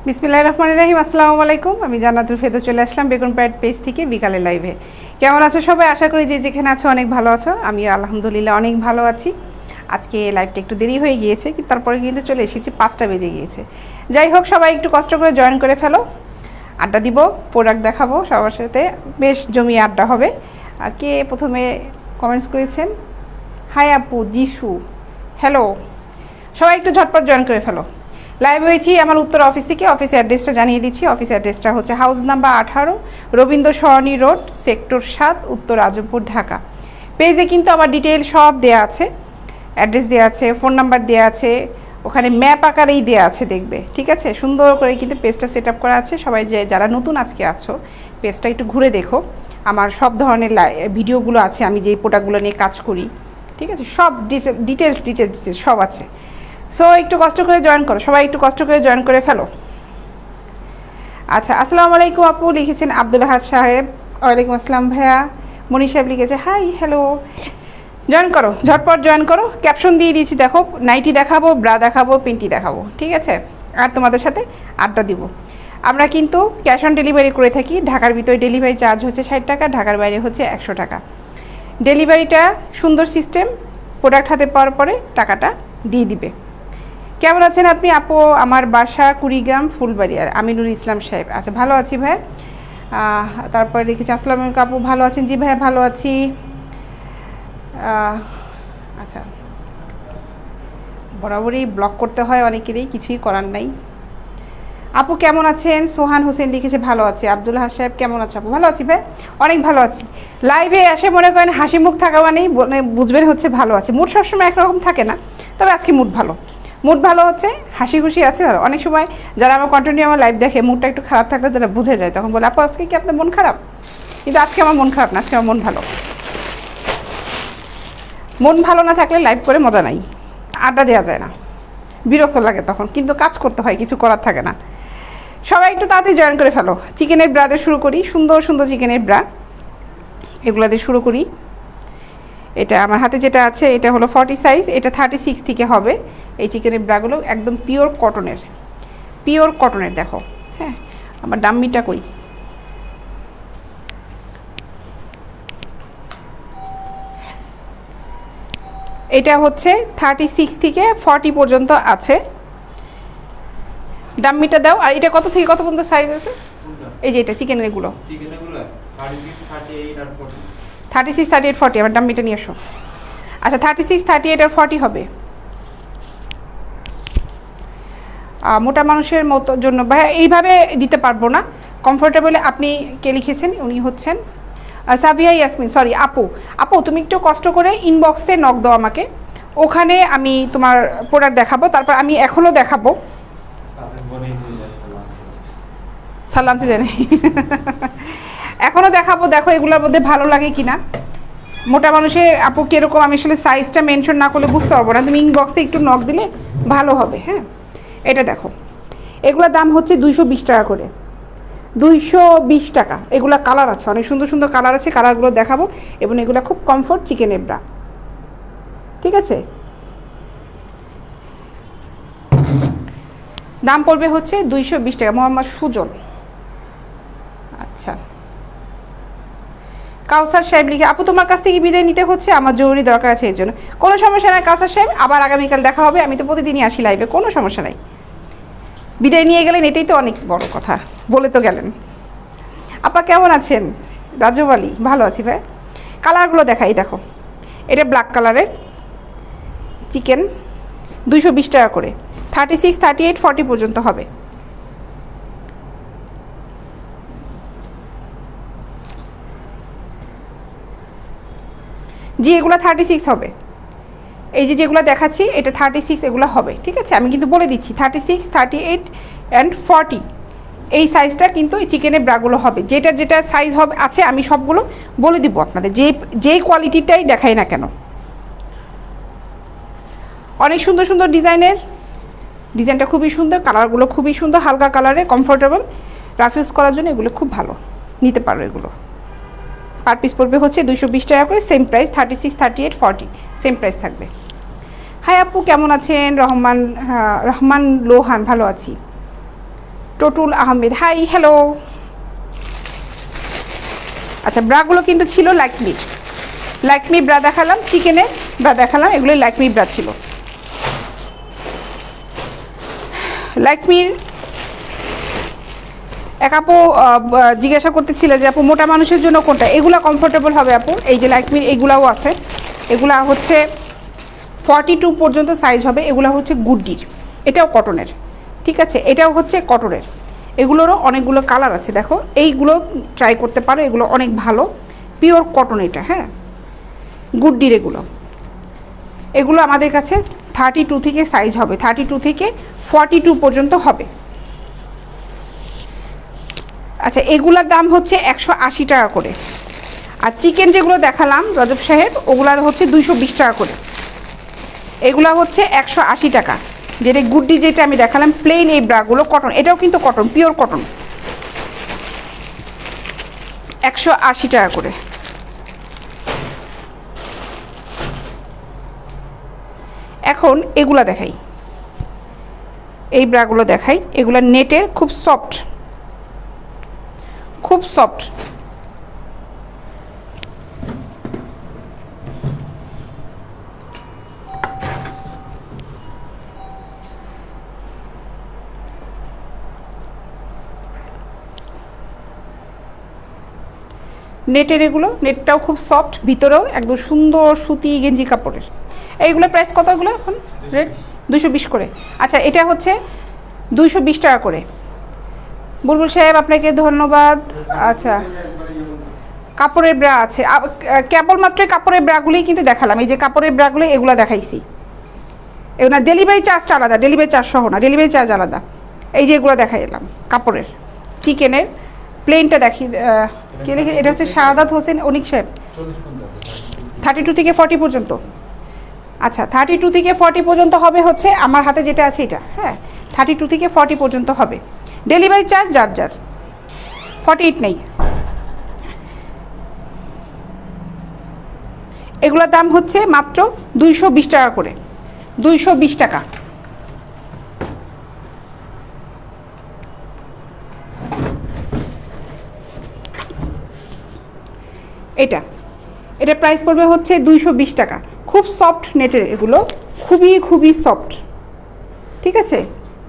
বিসমিল্লাহির রহমানির রহিম। আসসালামু আলাইকুম। আমি জান্নাতুল ফেরদৌস চলে আসলাম বেগুন প্যাড পেজ থেকে বিকালে লাইভে। কেমন আছো সবাই? আশা করি যে যেখানে আছো অনেক ভালো আছো। আমি আলহামদুলিল্লাহ অনেক ভালো আছি। আজকে লাইভটা একটু দেরি হয়ে গিয়েছে, কিন্তু তারপরে কিন্তু চলে এসেছি, 5টা বেজে গিয়েছে। যাই হোক, সবাই একটু কষ্ট করে জয়েন করে ফেলো। আড্ডা দিব, প্রোডাক্ট দেখাবো সবার সাথে, বেশ জমিয়ে আড্ডা হবে। আর কে প্রথমে কমেন্টস করেছেন? হাই আপু, যিশু, হ্যালো। সবাই একটু ঝটপট জয়েন করে ফেলো। লাইভ হয়েছি আমার উত্তর অফিস থেকে। অফিস অ্যাড্রেসটা জানিয়ে দিচ্ছি। অফিস অ্যাড্রেসটা হচ্ছে হাউস নাম্বার 18, রবীন্দ্র সরণি রোড, সেক্টর 7, উত্তর আজমপুর, ঢাকা। পেজে কিন্তু আমার ডিটেইল সব দেয়া আছে, অ্যাড্রেস দেওয়া আছে, ফোন নাম্বার দেওয়া আছে, ওখানে ম্যাপ আকারেই দেওয়া আছে, দেখবে। ঠিক আছে, সুন্দর করে কিন্তু পেজটা সেট আপ করা আছে। সবাই যারা নতুন আজকে আছো, পেজটা একটু ঘুরে দেখো। আমার সব ধরনের ভিডিওগুলো আছে, আমি যেই প্রোডাক্টগুলো নিয়ে কাজ করি, ঠিক আছে, সব ডিটেলস সব আছে। সো একটু কষ্ট করে জয়েন করো, সবাই একটু কষ্ট করে জয়েন করে ফেলো। আচ্ছা, আসসালামু আলাইকুম আপু লিখেছেন আব্দুল আহাদ সাহেব। ওয়ালাইকুম আসসালাম ভাইয়া। মনি সাহেব লিখেছে হাই, হ্যালো। জয়েন করো, ঝটপট জয়েন করো। ক্যাপশন দিয়ে দিয়েছি, দেখো, নাইটি দেখাবো, ব্রা দেখাবো, পেন্টি দেখাবো, ঠিক আছে। আর তোমাদের সাথে আড্ডা দিব। আমরা কিন্তু ক্যাশ অন ডেলিভারি করে থাকি। ঢাকার ভিতরে ডেলিভারি চার্জ হচ্ছে 60 টাকা, ঢাকার বাইরে হচ্ছে 100 টাকা। ডেলিভারিটা সুন্দর সিস্টেম, প্রোডাক্ট হাতে পাওয়ার পরে টাকাটা দিয়ে দিবে। কেমন আছেন আপনি আপু? আমার বাসা কুড়িগ্রাম ফুলবাড়িয়ার। আমিনুল ইসলাম সাহেব, আচ্ছা ভালো আছি ভাই। তারপরে লিখেছি আসসালামু আলাইকুম আপু, ভালো আছেন? জি ভাইয়া ভালো আছি। আচ্ছা, বরাবরই ব্লক করতে হয় অনেকেরই, কিছুই করার নাই। আপু কেমন আছেন? সোহান হোসেন লিখেছে ভালো আছি। আব্দুল হাস সাহেব কেমন আছে আপু? ভালো আছি ভাই, অনেক ভালো আছি। লাইভে এসে মনে করেন হাসি মুখ থাকা মানেই বুঝবেন হচ্ছে ভালো আছে। মুড সবসময় একরকম থাকে না, তবে আজকে মুড ভালো। মুড ভালো হচ্ছে, হাসি খুশি আছে ভালো। অনেক সময় যারা আমার কন্টিনিউ আমার লাইভ দেখে, মুডটা একটু খারাপ থাকলে তারা বুঝে যায়, তখন বলে আপু আজকে কি আপনার মন খারাপ? কিন্তু আজকে আমার মন খারাপ না, আজকে আমার মন ভালো। মন ভালো না থাকলে লাইভ করে মজা নাই, আড্ডা দেওয়া যায় না, বিরক্ত লাগে তখন, কিন্তু কাজ করতে হয়, কিছু করার থাকে না। সবাই একটু তাড়াতাড়ি জয়েন করে ফেলো। চিকেনের ব্রা দিয়ে শুরু করি, সুন্দর সুন্দর চিকেনের ব্রা, এগুলো দিয়ে শুরু করি। এটা আমার হাতে যেটা আছে এটা হলো 40 সাইজ, এটা 36 থেকে হবে। এই চিকেনের ব্রাগুলো একদম পিওর কটনের, দেখো। হ্যাঁ, আমার ডাম্মিটা কই? এটা হচ্ছে 36 থেকে 40 পর্যন্ত আছে। ডাম্মিটা দাও। আর এটা কত থেকে কত পর্যন্ত সাইজ আছে? এই যে এটা চিকেনের এগুলো 36, 38, 40। আমার ডাম্মিটা নিয়ে এসো। আচ্ছা, 36, 38 আর 40 হবে। মোটা মানুষের মতো জন্য ভাইয়া এইভাবে দিতে পারবো না, কমফোর্টেবলে। আপনি কে লিখেছেন? উনি হচ্ছেন সাবিয়া ইয়াসমিন, সরি আপু তুমি একটু কষ্ট করে ইনবক্সে নক দাও আমাকে, ওখানে আমি তোমার প্রোডাক্ট দেখাবো। তারপর আমি এখনও দেখাবো। সালাম জানি এখনও দেখাবো, দেখো এগুলোর মধ্যে ভালো লাগে কিনা। মোটা মানুষের আপু কীরকম, আমি আসলে সাইজটা মেনশন না করলে বুঝতে পারবো না, তুমি ইনবক্সে একটু নক দিলে ভালো হবে। হ্যাঁ, এটা দেখো, এগুলোর দাম হচ্ছে 220 টাকা করে, 220 টাকা। এগুলো কালার আছে, অনেক সুন্দর সুন্দর কালার আছে, কালারগুলো দেখাবো। এবং এগুলো খুব কমফোর্ট চিকেনের ব্রা, ঠিক আছে। দাম পড়বে হচ্ছে 220 টাকা। মোহাম্মদ সুজন, আচ্ছা। কাউসার সাহেব লিখে আপু তোমার কাছ থেকে বিদায় নিতে হচ্ছে, আমার জরুরি দরকার আছে, এর জন্য। কোনো সমস্যা নাই কাউসার সাহেব, আবার আগামীকাল দেখা হবে। আমি তো প্রতিদিনই আসি লাইভে, কোনো সমস্যা নাই। বিদায় নিয়ে গেলেন, এটাই তো অনেক বড় কথা, বলে তো গেলেন। আপা কেমন আছেন? রাজু আলী, ভালো আছি ভাই। কালারগুলো দেখাই, দেখো, এটা ব্ল্যাক কালারের চিকেন, 220 টাকা করে, 36, 38, 40 পর্যন্ত হবে। জি, এগুলো 36 হবে। এই যেগুলো দেখাচ্ছি এটা 36 এগুলো হবে, ঠিক আছে। আমি কিন্তু বলে দিচ্ছি 36, 38 অ্যান্ড 40 এই সাইজটা কিন্তু এই চিকেনের ব্রাগুলো হবে। যেটা সাইজ হবে আছে আমি সবগুলো বলে দিব আপনাদের, যেই কোয়ালিটিটাই দেখাই না কেন। অনেক সুন্দর সুন্দর ডিজাইনটা খুবই সুন্দর, কালারগুলো খুবই সুন্দর, হালকা কালারে, কমফোর্টেবল, রাফ ইউজ করার জন্য এগুলো খুব ভালো, নিতে পারো। এগুলো পার পিস পড়বে হচ্ছে 220 টাকা করে, সেম প্রাইস। 36, 38, 40 সেম প্রাইস থাকবে। হাই আপু কেমন আছেন? রহমান লোহান, ভালো আছি। টটুল আহমেদ, হাই, হ্যালো। আচ্ছা, ব্রাগুলো কিন্তু ছিল লাইকমি ব্রা দেখালাম, চিকেনের ব্রা দেখালাম, এগুলোই লাইকমি ব্রা ছিল। লাইকমির এক আপু জিজ্ঞাসা করতেছিল যে আপু মোটা মানুষের জন্য কোনটা, এগুলা কমফোর্টেবল হবে আপু। এই যে লাইকমির এগুলাও আছে, এগুলা হচ্ছে 42 পর্যন্ত সাইজ হবে। এগুলো হচ্ছে গুড্ডির, এটাও কটনের, ঠিক আছে, এটাও হচ্ছে কটনের। এগুলোরও অনেকগুলো কালার আছে, দেখো এইগুলো ট্রাই করতে পারো, এগুলো অনেক ভালো, পিওর কটন এটা, হ্যাঁ, গুড্ডির। এগুলো আমাদের কাছে 32 থেকে সাইজ হবে, 32 থেকে 42 পর্যন্ত হবে। আচ্ছা, এগুলার দাম হচ্ছে 180 টাকা করে। আর চিকেন যেগুলো দেখালাম রজব সাহেব, ওগুলার হচ্ছে 220 টাকা করে। এগুলা হচ্ছে 180 টাকা। যেটা গুড্ডি যেটা আমি দেখালাম প্লেন, এই ব্রাগুলো কটন, এটাও কিন্তু কটন, পিওর কটন, 180 টাকা করে। এখন এগুলা দেখাই, এই ব্রাগুলো দেখাই, এগুলা নেটের, খুব সফট, খুব সফট। নেটের এগুলো, নেটটাও খুব সফট, ভিতরেও একদম সুন্দর সুতি গেঞ্জি কাপড়ের। এইগুলো প্রাইস কত? এগুলো এখন রেট 220 করে। আচ্ছা, এটা হচ্ছে 220 টাকা করে। বুলবুল সাহেব আপনাকে ধন্যবাদ। আচ্ছা, কাপড়ের ব্রা আছে, কেবলমাত্র কাপড়ের ব্রাগুলোই কিন্তু দেখালাম। এই যে কাপড়ের ব্রাগুলো, এগুলো দেখাইছি। এগুলো না, ডেলিভারি চার্জটা আলাদা, ডেলিভারি চার্জ সহ না, ডেলিভারি চার্জ আলাদা। এই যে এগুলো দেখাই এলাম কাপড়ের, চিকেনের প্লেনটা দেখি, কে লিখে, এটা হচ্ছে শাহাদাত হোসেন অনিক সাহেব, 32 থেকে 40 পর্যন্ত। আচ্ছা, 32 থেকে 40 পর্যন্ত হবে হচ্ছে আমার হাতে যেটা আছে এটা, হ্যাঁ, 32 থেকে 40 পর্যন্ত হবে। ডেলিভারি চার্জ যার 48 নেই। এগুলোর দাম হচ্ছে মাত্র 220 টাকা করে, 220 টাকা। এটা প্রাইস পড়বে হচ্ছে 220 টাকা। খুব সফট নেটের এগুলো, খুবই সফট, ঠিক আছে,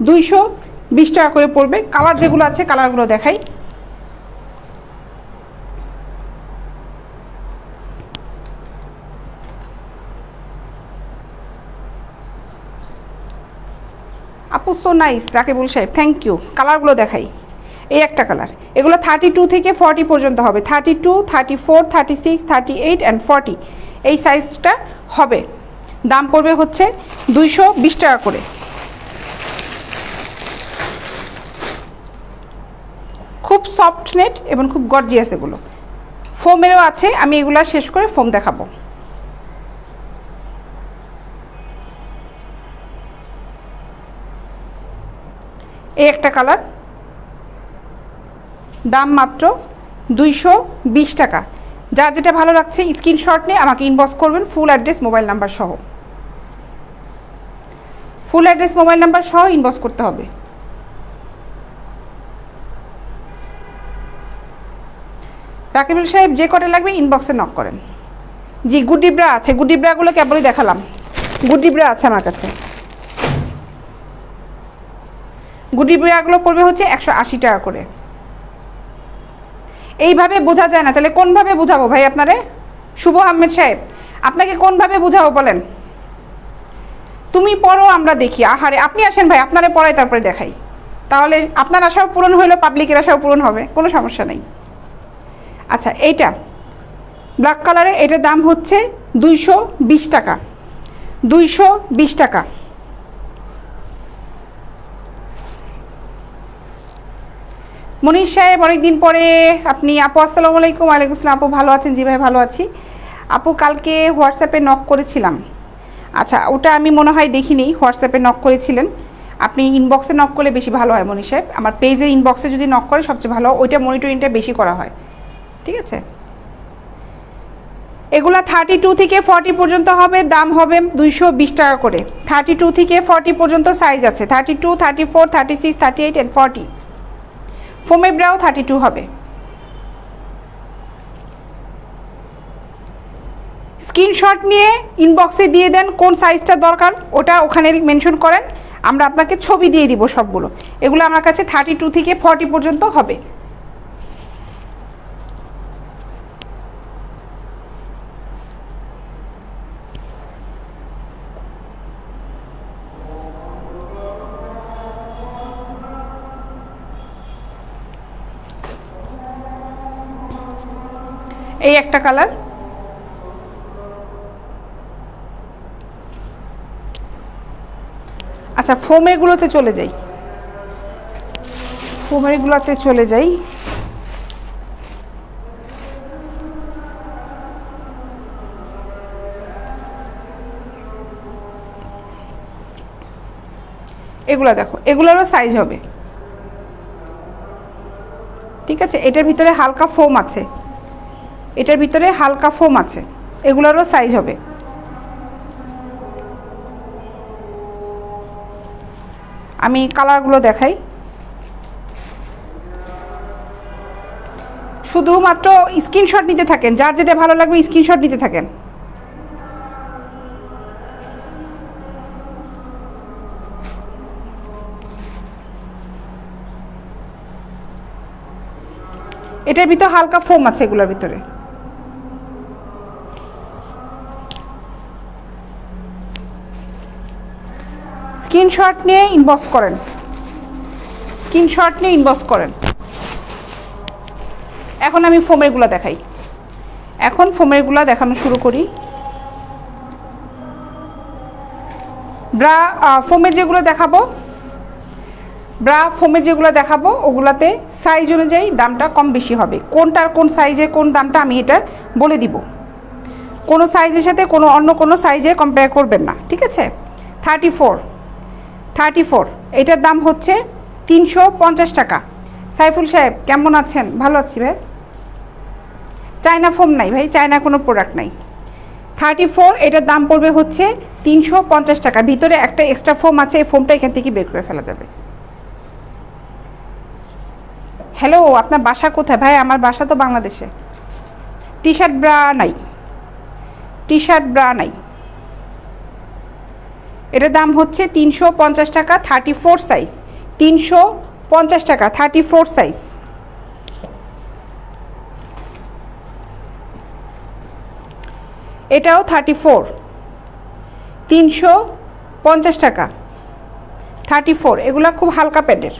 220 টাকা করে পড়বে। কালার যেগুলো আছে কালারগুলো দেখাই। আপু সো নাইস, রাকিবুল সাহেব, থ্যাংক ইউ। কালারগুলো দেখাই। এই একটা কালার, এগুলো 32 থেকে 40 পর্যন্ত হবে, 32, 34, 36, 38 অ্যান্ড 40 এই সাইজটা হবে। দাম পড়বে হচ্ছে 220 টাকা করে। খুব সফট নেট এবং খুব গর্জিয়াস। এগুলো ফোমেরও আছে, আমি এগুলা শেষ করে ফোম দেখাবো। এই একটা কালার, দাম মাত্র 220 টাকা। যার যেটা ভালো লাগছে স্ক্রিনশট নিয়ে আমাকে ইনবক্স করবেন, ফুল অ্যাড্রেস মোবাইল নাম্বার সহ, ফুল অ্যাড্রেস মোবাইল নাম্বার সহ ইনবক্স করতে হবে। রাকিবুল সাহেব যে কটা লাগবে ইনবক্সে নক করেন। জি, গুড্ডি ব্রা আছে, গুড্ডি ব্রাগুলো কেবলই দেখালাম, গুড্ডি ব্রা আছে আমার কাছে। গুড্ডি ব্রাগুলো পড়বে হচ্ছে 180 টাকা করে। এইভাবে বোঝা যায় না, তাহলে কোনভাবে বোঝাবো ভাই আপনারে? শুভ আহমেদ সাহেব, আপনাকে কোনভাবে বোঝাবো বলেন? তুমি পড়ো, আমরা দেখি। আহারে, আপনি আসেন ভাই, আপনারে পড়াই তারপরে দেখাই, তাহলে আপনার আশাও পূরণ হইলো, পাবলিকের আশাও পূরণ হবে, কোনো সমস্যা নেই। আচ্ছা, এইটা ব্ল্যাক কালারে, এটার দাম হচ্ছে 220 টাকা, 220 টাকা। মনীষ সাহেব, অনেকদিন পরে আপনি। আপু আসসালামু আলাইকুম। ওয়ালাইকুম আসসালাম। আপু ভালো আছেন? জি ভাই ভালো আছি। আপু কালকে হোয়াটসঅ্যাপে নক করেছিলাম। আচ্ছা, ওটা আমি মনে হয় দেখিনি, হোয়াটসঅ্যাপে নক করেছিলেন আপনি। ইনবক্সে নক করলে বেশি ভালো হয় মনীষ সাহেব, আমার পেজের ইনবক্সে যদি নক করে সবচেয়ে ভালো, ওইটা মনিটরিংটা বেশি করা হয়, ঠিক আছে। এগুলা 32 থেকে 40 পর্যন্ত হবে, দাম হবে 220 টাকা করে। 32 থেকে 40 পর্যন্ত সাইজ আছে, 32, 34, 36, 38 অ্যান্ড 40 ফোমের ব্রাও 32 হবে। স্ক্রিনশট নিয়ে ইনবক্সে দিয়ে দেন কোন সাইজটা দরকার, ওটা ওখানে মেনশন করেন, আমরা আপনাকে ছবি দিয়ে দিব সবগুলো। এগুলো আমার কাছে 32 থেকে 40 পর্যন্ত হবে। এই একটা কালার, আচ্ছা ফোমেরগুলোতে চলে যাই, ফোমেরগুলোতে চলে যাই। এগুলো দেখো, এগুলোরও সাইজ হবে, ঠিক আছে। এটার ভিতরে হালকা ফোম আছে, এটার ভিতরে হালকা ফোম আছে, এগুলোরও সাইজ হবে। আমি কালারগুলো দেখাই, শুধুমাত্র স্ক্রিনশট নিতে থাকেন, যার যেটা ভালো লাগবে স্ক্রিনশট নিতে থাকেন। এটার ভিতরে হালকা ফোম আছে, এগুলোর ভিতরে স্ক্রিনশট নিয়ে ইনবক্স করেন, স্ক্রিনশট নিয়ে ইনবক্স করেন। এখন আমি ফোমেরগুলো দেখাই, এখন ফোমেরগুলো দেখানো শুরু করি। ব্রা ফোমের যেগুলো দেখাবো, ব্রা ফোমের যেগুলো দেখাবো ওগুলাতে সাইজ অনুযায়ী দামটা কম বেশি হবে। কোনটার কোন সাইজে কোন দামটা আমি এটা বলে দিব, কোনো সাইজের সাথে অন্য কোনো সাইজে কম্পেয়ার করবেন না, ঠিক আছে। 34 এটার দাম হচ্ছে 350 টাকা। সাইফুল সাহেব কেমন আছেন? ভালো আছি ভাই। চায়না ফোম নাই ভাই, চায়না কোনো প্রোডাক্ট নাই। 34 এটার দাম পড়বে হচ্ছে 350 টাকা। ভিতরে একটা এক্সট্রা ফোম আছে, এই ফোমটা এখান থেকে বের করে ফেলা যাবে। হ্যালো, আপনার বাসা কোথায় ভাই? আমার বাসা তো বাংলাদেশে। টি শার্ট ব্রা নাই, টি শার্ট ব্রা নাই। এটার দাম হচ্ছে 350 টাকা, 34 সাইজ। 350 টাকা, 34 সাইজ। এটাও 34, 350 টাকা, 34। এগুলা খুব হালকা প্যাডের,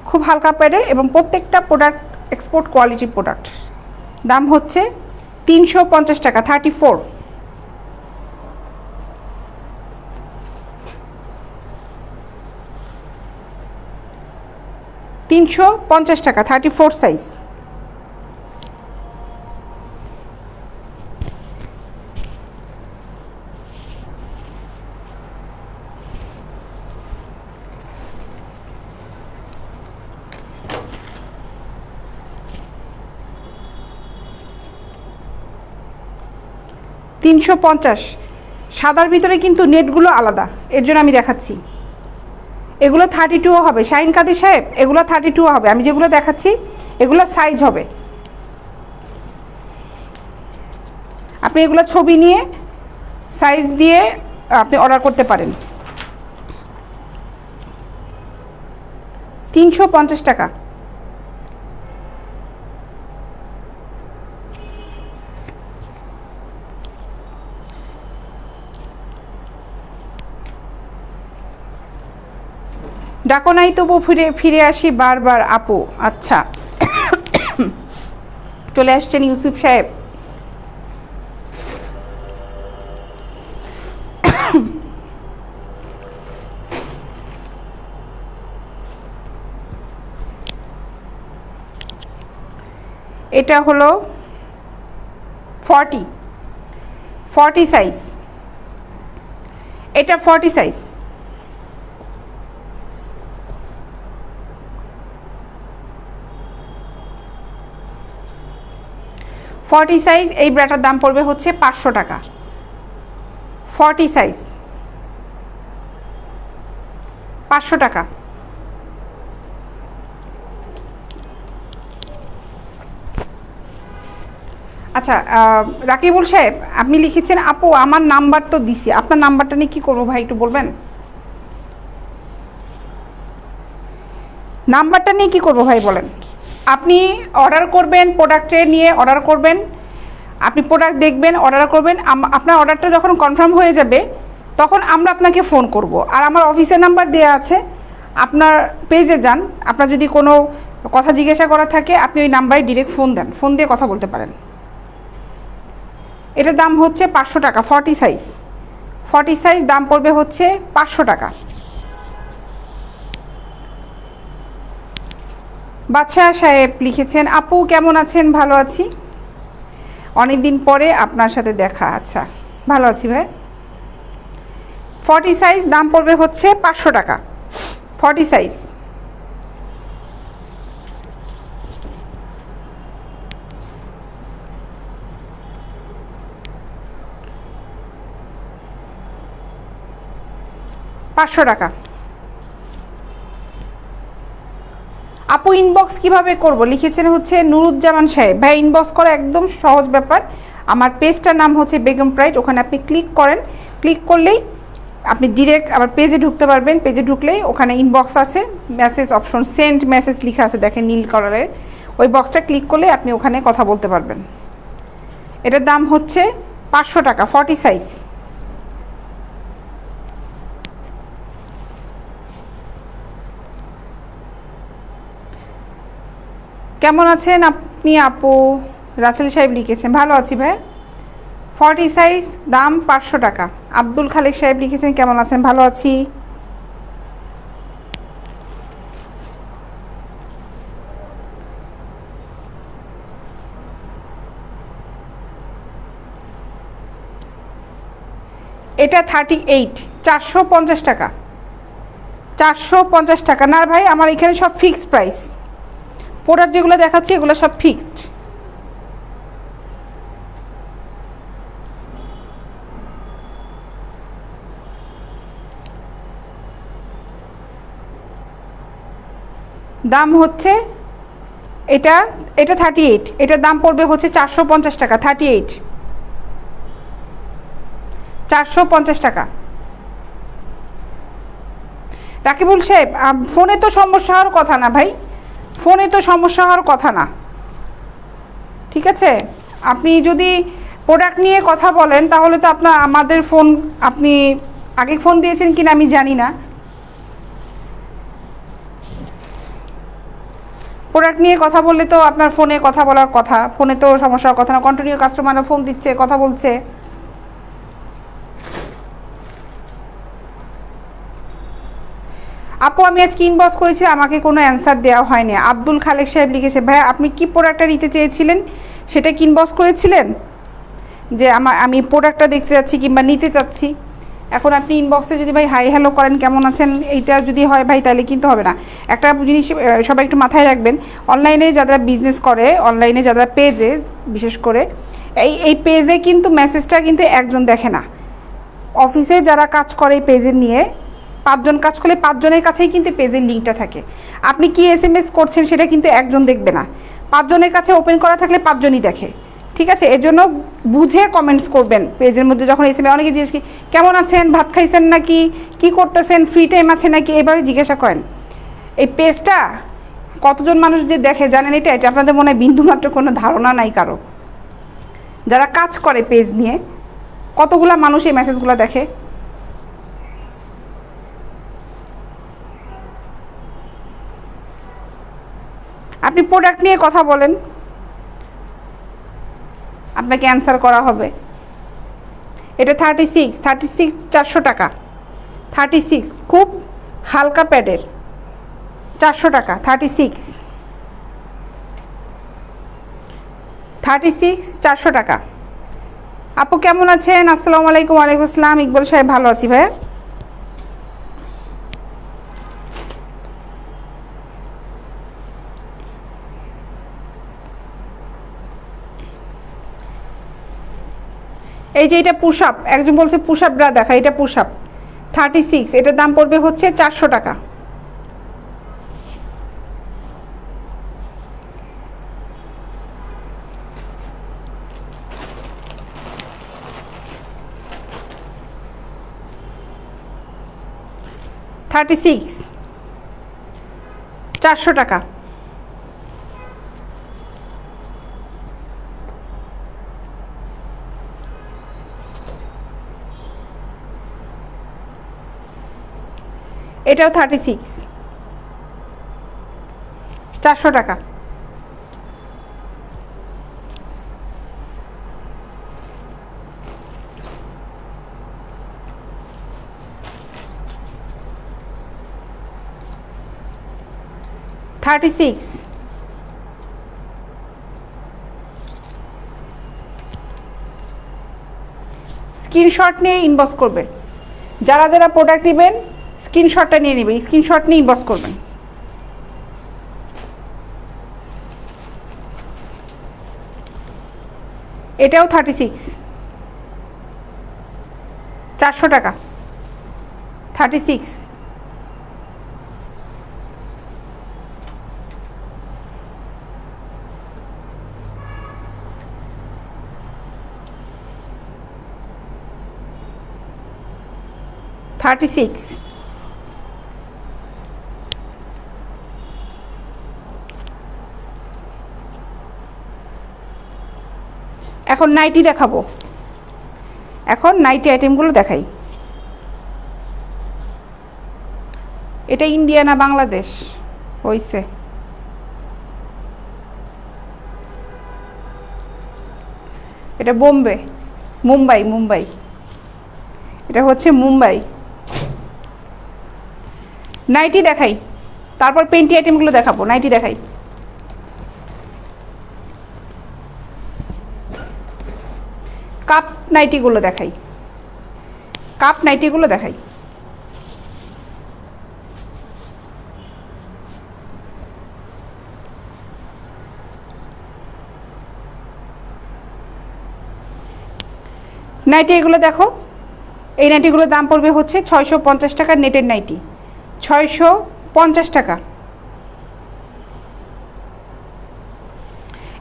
খুব হালকা প্যাডের এবং প্রত্যেকটা প্রোডাক্ট এক্সপোর্ট কোয়ালিটি প্রোডাক্ট। দাম হচ্ছে 350 টাকা, 34। টাকা, 34 সাইজ। $350। সাদার ভিতরে কিন্তু নেটগুলো আলাদা, এর জন্য আমি দেখাচ্ছি। এগুলো 32 হবে শাহিন কাদের সাহেব, এগুলো 32 হবে। আমি যেগুলো দেখাচ্ছি এগুলো সাইজ হবে। আপনি এগুলো ছবি নিয়ে সাইজ দিয়ে আপনি অর্ডার করতে পারেন। 350 টাকা। ডাকো নাই তবু ফিরে আসি বারবার আপু। আচ্ছা, চলে আসছেন ইউসুফ সাহেব। এটা হলো 40 সাইজ, এটা 40 সাইজ। সাইজ এই ব্রাটার দাম পড়বে হচ্ছে 500 টাকা। 40 সাইজ 500 টাকা। আচ্ছা, রাকিবুল সাহেব, আপনি লিখেছেন আপু আমার নাম্বার তো দিছি, আপনার নাম্বারটা নিয়ে কী করবো ভাই, একটু বলবেন? নাম্বারটা নিয়ে কী করবো ভাই বলেন? আপনি অর্ডার করবেন, প্রোডাক্টে নিয়ে অর্ডার করবেন, আপনি প্রোডাক্ট দেখবেন, অর্ডার করবেন, আপনার অর্ডারটা যখন কনফার্ম হয়ে যাবে তখন আমরা আপনাকে ফোন করব। আর আমার অফিসের নাম্বার দেওয়া আছে, আপনার পেজে যান, আপনার যদি কোনো কথা জিজ্ঞাসা করা থাকে আপনি ওই নাম্বারে ডিরেক্ট ফোন দেন, ফোন দিয়ে কথা বলতে পারেন। এটার দাম হচ্ছে 500 টাকা, 40 সাইজ। 40 সাইজ দাম পড়বে হচ্ছে 500 টাকা। বাদশাহ সাহেব লিখেছেন আপু কেমন আছেন? ভালো আছি, অনেক দিন পরে আপনার সাথে দেখা। আচ্ছা, ভালো আছি ভাই। 40 সাইজ দাম পড়বে হচ্ছে 500 টাকা। 40 সাইজ। পাঁচশো টাকা। আপু ইনবক্স কিভাবে করব লিখেছেন হচ্ছে নুরুজ্জামান সাহেব। ভাই ইনবক্স করা একদম সহজ ব্যাপার। আমার পেজটার নাম হচ্ছে বেগম প্রাইড, ওখানে আপনি ক্লিক করেন, ক্লিক করলেই আপনি ডিরেক্ট আমার পেজে ঢুকতে পারবেন। পেজে ঢুকলেই ওখানে ইনবক্স আছে, মেসেজ অপশন, সেন্ড মেসেজ লেখা আছে দেখেন নীল কালারের, ওই বক্সটা ক্লিক করলে আপনি ওখানে কথা বলতে পারবেন। এটার দাম হচ্ছে 500 টাকা, 40 সাইজ। কেমন আছেন আপনি আপু? রাসেল সাহেব লিখেছেন ভালো আছি ভাই। 40 সাইজ দাম 500 টাকা। আব্দুল খালেক সাহেব লিখেছেন কেমন আছেন? ভালো আছি। এটা 38, 450 টাকা। 450 টাকা না ভাই, আমার এখানে সব ফিক্সড প্রাইস। প্রোডাক্ট যেগুলো দেখাচ্ছি এগুলো সব ফিক্সড। দাম হচ্ছে এটা 38, এটার দাম পড়বে হচ্ছে 450 টাকা। 38, 450 টাকা। রাকিবুল সাহেব ফোনে তো সমস্যা হওয়ার কথা না ভাই, ফোনে তো সমস্যা হওয়ার কথা না, ঠিক আছে? আপনি যদি প্রোডাক্ট নিয়ে কথা বলেন তাহলে তো আপনার আমাদের ফোন, আপনি আগে ফোন দিয়েছেন কিনা আমি জানি না। প্রোডাক্ট নিয়ে কথা বললে তো আপনার ফোনে কথা বলার কথা, ফোনে তো সমস্যা হওয়ার কথা না। কন্টিনিউ কাস্টমাররা ফোন দিচ্ছে, কথা বলছে। আপু আমি আজকে ইনবক্স করেছি, আমাকে কোনো অ্যান্সার দেওয়া হয়নি। আব্দুল খালেক সাহেব লিখেছে ভাই আপনি কি প্রোডাক্টটা নিতে চেয়েছিলেন সেটা কি ইনবক্স করেছিলেন? যে আমি প্রোডাক্টটা দেখতে যাচ্ছি কিংবা নিতে চাচ্ছি। এখন আপনি ইনবক্সে যদি ভাই হাই হ্যালো করেন কেমন আছেন এইটা যদি হয় ভাই তাহলে কিন্তু হবে না। একটা জিনিস সবাই একটু মাথায় রাখবেন, অনলাইনে যারা বিজনেস করে, অনলাইনে যারা পেজে, বিশেষ করে এই পেজে কিন্তু মেসেজটা কিন্তু একজন দেখে না। অফিসে যারা কাজ করে এই পেজে নিয়ে 5 জন কাজ করলে 5 জনের কাছেই কিন্তু পেজের লিঙ্কটা থাকে। আপনি কি SMS করছেন সেটা কিন্তু একজন দেখবে না, 5 জনের কাছে ওপেন করা থাকলে 5 জনই দেখে, ঠিক আছে? এর জন্য বুঝে কমেন্টস করবেন পেজের মধ্যে। যখন SMS অনেকে জিজ্ঞেস কি কেমন আছেন, ভাত খাইছেন নাকি, কি করতেছেন, ফ্রি টাইম আছে নাকি, এবারে জিজ্ঞাসা করেন। এই পেজটা কতজন মানুষ যে দেখে জানেন এটা আপনাদের মনে হয় বিন্দুমাত্র কোনো ধারণা নাই কারো। যারা কাজ করে পেজ নিয়ে কতগুলা মানুষ এই মেসেজগুলো দেখে। আপনি প্রোডাক্ট নিয়ে কথা বলেন, আপনাকে অ্যান্সার করা হবে। এটা 36, 400 টাকা। 36 খুব হালকা প্যাডের, 400 টাকা। 36, 400 টাকা। আপু কেমন আছেন? আসসালামু আলাইকুম। ওয়ালাইকুম আসসালাম। ইকবাল সাহেব ভালো আছি ভাইয়া। এই যে এটা পুশ আপ, একজন বলছে পুশ আপ ব্রা দেখা, এটা পুশ আপ 36, এটার দাম পড়বে হচ্ছে 400 টাকা। 36 400 টাকা। এটাও 36 400 টাকা। স্ক্রিনশট নিয়ে ইনবক্স করবে, যারা যারা প্রোডাক্ট নেবেন স্ক্রিনশটটা নিয়ে নেবেন, স্ক্রিনশট নিয়ে ইনবক্স করবেন। এটাও 36 400 টাকা। 36 36 এখন নাইটি দেখাবো, এখন নাইটি আইটেমগুলো দেখাই। এটা ইন্ডিয়া না বাংলাদেশ হইছে, এটা বোম্বে, মুম্বাই, মুম্বাই, এটা হচ্ছে মুম্বাই। নাইটি দেখাই, তারপর পেন্টি আইটেমগুলো দেখাবো। নাইটি দেখাই, কাপ নাইটিগুলো দেখাই, কাপ নাইটিগুলো দেখাই। নাইটি এগুলো দেখো, এই নাইটিগুলোর দাম পড়বে হচ্ছে 650 টাকা। নেটের নাইটি 650 টাকা।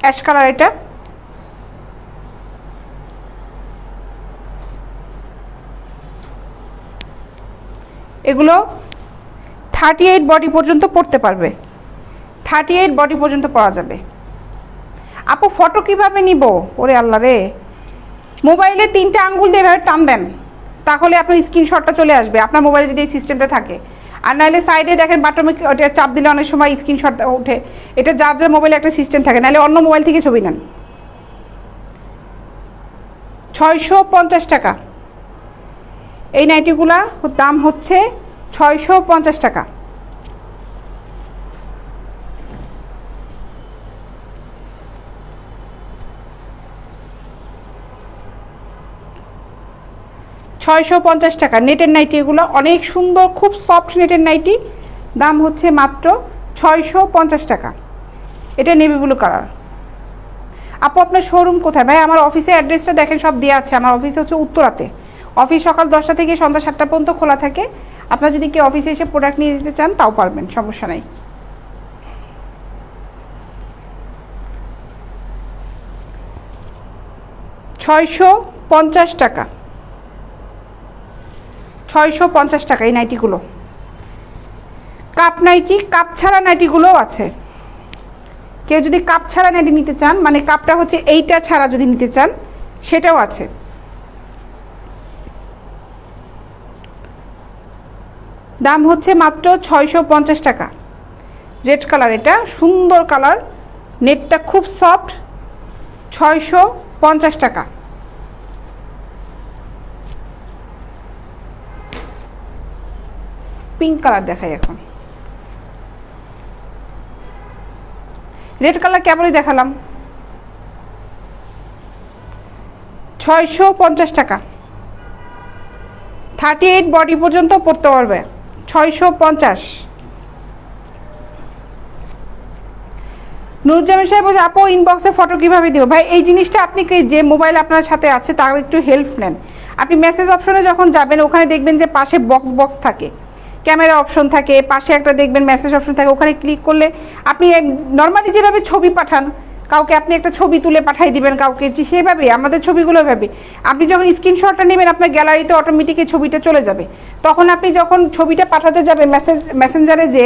অ্যাশ কালার, এটা এগুলো 38 বডি পর্যন্ত পড়তে পারবে, 38 বডি পর্যন্ত পরা যাবে। আপু ফটো কিভাবে নিব? ওরে আল্লাহ রে, মোবাইলে 3টে আঙ্গুল দিয়ে এভাবে টান দেন, তাহলে আপনার স্ক্রিনশটটা চলে আসবে আপনার মোবাইলে যদি এই সিস্টেমটা থাকে। আর নাহলে সাইডে দেখেন বাটনে ওটা চাপ দিলে অনেক সময় স্ক্রিনশট ওঠে। এটা যার যার মোবাইলে একটা সিস্টেম থাকে, নাহলে অন্য মোবাইল থেকে ছবি নেন। 650 টাকা। এই নাইটিগুলা দাম হচ্ছে 650 টাকা। টাকা নেটের নাইটি, এগুলো অনেক সুন্দর, খুব সফট নেটের নাইটি। দাম হচ্ছে মাত্র 650 টাকা। এটা নেভি ব্লু কালার। আপু আপনার শোরুম কোথায়? ভাই আমার অফিসের অ্যাড্রেসটা দেখেন, সব দেওয়া আছে। আমার অফিস হচ্ছে উত্তরাতে। অফিস সকাল 10টা থেকে সন্ধ্যা 7টা পর্যন্ত খোলা থাকে। আপনারা যদি কেউ অফিসে এসে প্রোডাক্ট নিয়ে যেতে চান তাও পারবেন, সমস্যা নাই। $650 টাকা, 650 টাকা এই নাইটিগুলো। কাপ নাইটি, কাপ ছাড়া নাইটিগুলোও আছে। কেউ যদি কাপ ছাড়া নাইটি নিতে চান, মানে কাপটা হচ্ছে এইটা ছাড়া যদি নিতে চান, সেটাও আছে। দাম হচ্ছে মাত্র 650 টাকা। রেড কালার, এটা সুন্দর কালার, নেটটা খুব সফট। 650 টাকা। পিঙ্ক কালার দেখাই এখন। রেড কালার কেবলই দেখালাম। 650 টাকা। 38 বডি পর্যন্ত পড়তে পারবে। 650। নুরুজ্জামান সাহেব বলছে আপু ইনবক্সে ফটো কীভাবে দেবো? ভাই এই জিনিসটা আপনি যে মোবাইল আপনার সাথে আছে তার একটু হেল্প নেন। আপনি মেসেজ অপশনে যখন যাবেন, ওখানে দেখবেন যে পাশে বক্স বক্স থাকে, ক্যামেরা অপশন থাকে, পাশে একটা দেখবেন মেসেজ অপশন থাকে। ওখানে ক্লিক করলে আপনি নর্মালি যেভাবে ছবি পাঠান কাউকে আপনি একটা ছবি তুলে পাঠিয়ে দিবেন কাউকে, সেভাবে আমাদের ছবিগুলো এভাবে আপনি যখন স্ক্রিনশটটা নেবেন আপনার গ্যালারিতে অটোমেটিকই ছবিটা চলে যাবে। তখন আপনি যখন ছবিটা পাঠাতে যাবেন মেসেঞ্জারে, যে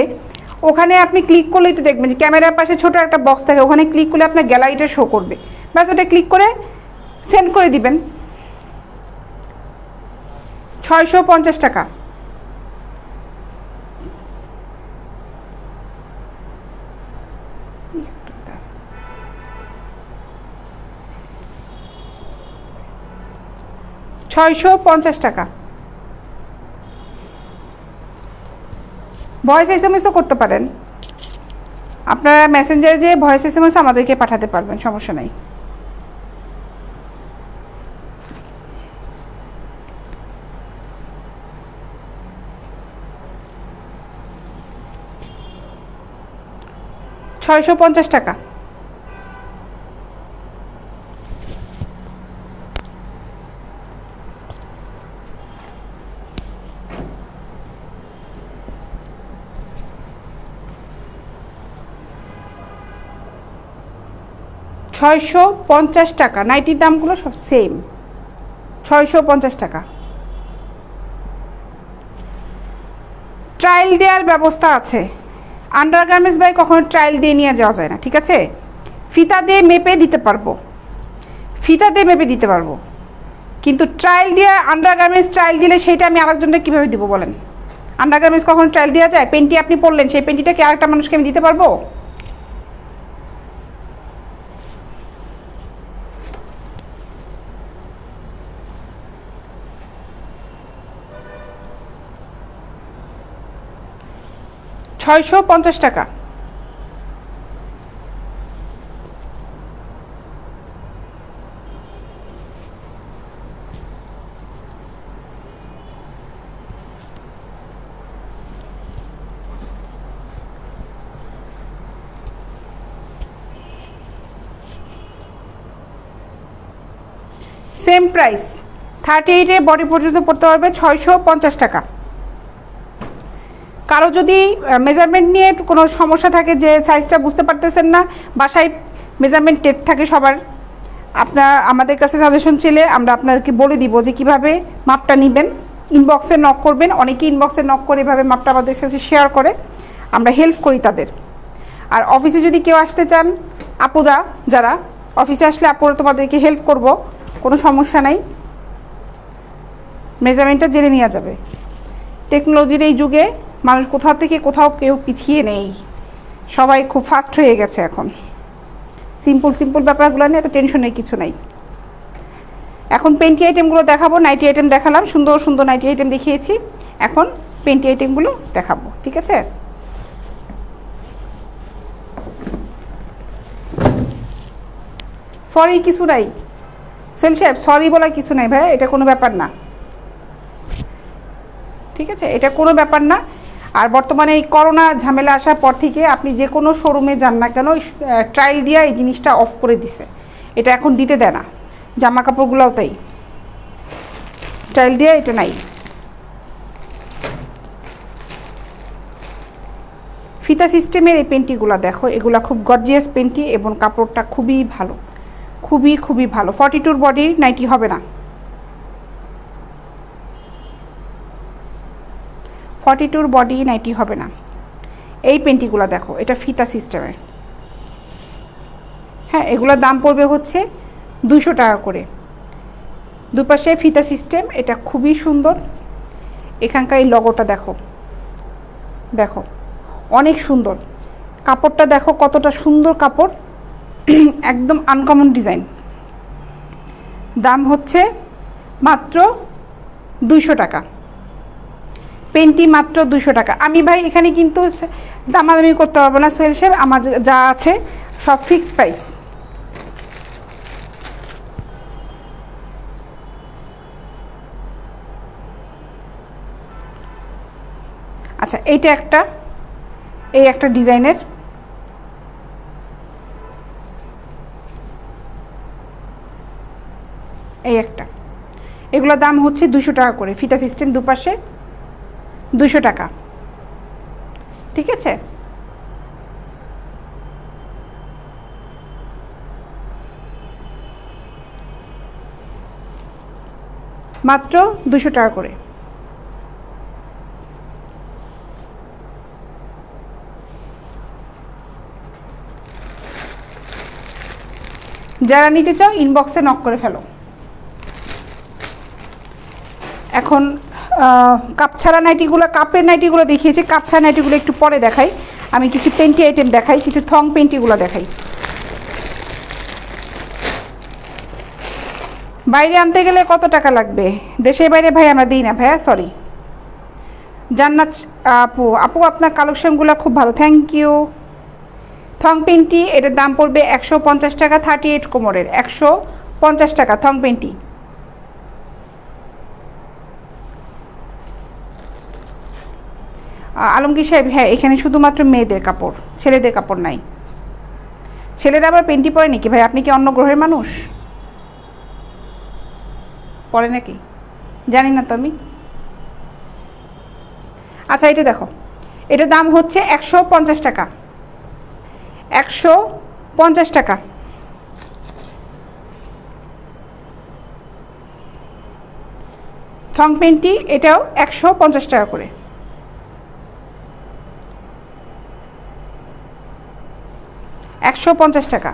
ওখানে আপনি ক্লিক করলেই তো দেখবেন যে ক্যামেরার পাশে ছোটো একটা বক্স থাকে, ওখানে ক্লিক করলে আপনার গ্যালারিটা শো করবে, ব্যাস ওটা ক্লিক করে সেন্ড করে দিবেন। 650 টাকা। টাকা। ভয়েস SMS-ও করতে পারেন আপনারা, মেসেঞ্জারে যে ভয়েস SMS আমাদেরকে পাঠাতে পারবেন, সমস্যা নাই। $650 টাকা। $650 নাইটির দামগুলো সব সেম, 650 টাকা। ট্রায়াল দেওয়ার ব্যবস্থা আছে। আন্ডারগার্মেন্টস বাই কখনো ট্রায়াল দিয়ে নিয়ে যাওয়া যায় না, ঠিক আছে? ফিতা দিয়ে মেপে দিতে পারবো, কিন্তু ট্রায়াল দিয়ে আন্ডারগার্মেন্টস ট্রায়াল দিলে সেটা আমি আরেকজনকে কীভাবে দিব বলেন? আন্ডারগার্মেন্টস কখনো ট্রায়াল দেওয়া যায়? পেন্টি আপনি পরলেন, সেই পেন্টিটা কি আরেকটা মানুষকে আমি দিতে পারবো? $650 টাকা। সেম প্রাইস, 38 এর বডি পর্যন্ত পড়তে পারবে 650 টাকা। কারো যদি মেজারমেন্ট নিয়ে কোনো সমস্যা থাকে, যে সাইজটা বুঝতে পারতেছেন না, বাসায় মেজারমেন্ট টেপ থাকে সবার, আপনার আমাদের কাছে সাজেশন চাইলে আমরা আপনাদেরকে বলে দিব যে কিভাবে মাপটা নেবেন। ইনবক্সে নক করবেন, অনেকে ইনবক্সে নক করে এভাবে মাপটা আমাদের সাথে শেয়ার করে, আমরা হেল্প করি তাদের। আর অফিসে যদি কেউ আসতে চান, আপুরা যারা অফিসে আসলে আপুরা তোমাদেরকে হেল্প করব, কোনো সমস্যা নাই, মেজারমেন্টটা জেনে নেওয়া যাবে। টেকনোলজির এই যুগে মানুষ কোথাও থেকে কোথাও কেউ পিছিয়ে নেই, সবাই খুব ফাস্ট হয়ে গেছে এখন। সিম্পল ব্যাপারগুলো নিয়ে এত টেনশনের কিছু নাই। এখন পেন্টি আইটেমগুলো দেখাবো, নাইটি আইটেম দেখালাম, সুন্দর নাইটি আইটেম দেখিয়েছি, এখন পেন্টি আইটেমগুলো দেখাবো, ঠিক আছে? সরি কিছু নাই সোহেল সাহেব, সরি বলা কিছু নাই ভাই, এটা কোনো ব্যাপার না, ঠিক আছে? এটা কোনো ব্যাপার না। আর বর্তমানে এই করোনা ঝামেলা আসার পর থেকে আপনি যে কোনো শোরুমে যান না কেন, ট্রায়াল দিয়ে এই জিনিসটা অফ করে দিছে, এটা এখন দিতে দেয় না। জামা কাপড়গুলোও তাই, ট্রায়াল দিয়ে এটা নাই। ফিতা সিস্টেমের এই পেন্টিগুলো দেখো, এগুলা খুব গর্জিয়াস পেন্টি এবং কাপড়টা খুবই ভালো, খুবই ভালো। 42 বডি নাইটি হবে না, 42 বডি নাইটি হবে না। এই পেন্টিগুলো দেখো, এটা ফিতা সিস্টেমের, হ্যাঁ, এগুলোর দাম পড়বে হচ্ছে 200 টাকা করে। দুপাশে ফিতা সিস্টেম, এটা খুবই সুন্দর। এখানকার এই লগোটা দেখো, অনেক সুন্দর। কাপড়টা দেখো কতটা সুন্দর কাপড়, একদম আনকমন ডিজাইন। দাম হচ্ছে মাত্র 200 টাকা, পেন্টি মাত্র 200 টাকা। আমি ভাই এখানে কিন্তু দামাদামি করতে পারবো না সোহেল সাহেব, আমার যা আছে সব ফিক্সড প্রাইস। আচ্ছা, এইটা একটা, এই একটা ডিজাইনের, এই একটা, এগুলোর দাম হচ্ছে 200 টাকা করে। ফিতা সিস্টেম, দুপাশে 200 টাকা, ঠিক আছে? মাত্র 200 টাকা করে। যারা নিতে চাও ইনবক্সে নক করে ফেলো। এখন কাপ ছাড়া নাইটিগুলো, কাপের নাইটিগুলো দেখিয়েছি, কাপ ছাড়া নাইটিগুলো একটু পরে দেখাই। আমি কিছু পেন্টি আইটেম দেখাই, কিছু থং পেন্টিগুলো দেখাই। বাইরে আনতে গেলে কত টাকা লাগবে? দেশের বাইরে ভাই আমরা দিই না ভাইয়া, সরি। জান্নাত আপু, আপু আপনার কালেকশনগুলো খুব ভালো, থ্যাংক ইউ। থং পেন্টি এটার দাম পড়বে 150 টাকা, 38 কোমরের 150 টাকা থং পেন্টি। আলমগীর সাহেব, হ্যাঁ এখানে শুধুমাত্র মেয়েদের কাপড়, ছেলেদের কাপড় নাই। ছেলেরা আবার পেন্টি পরে নাকি ভাই? আপনি কি অন্য গ্রহের মানুষ? পরে নাকি জানি না তো আমি। আচ্ছা এটা দেখো, এটার দাম হচ্ছে 150 টাকা, 150 টাকা। থং পেন্টি এটাও 150 টাকা করে। টাকা।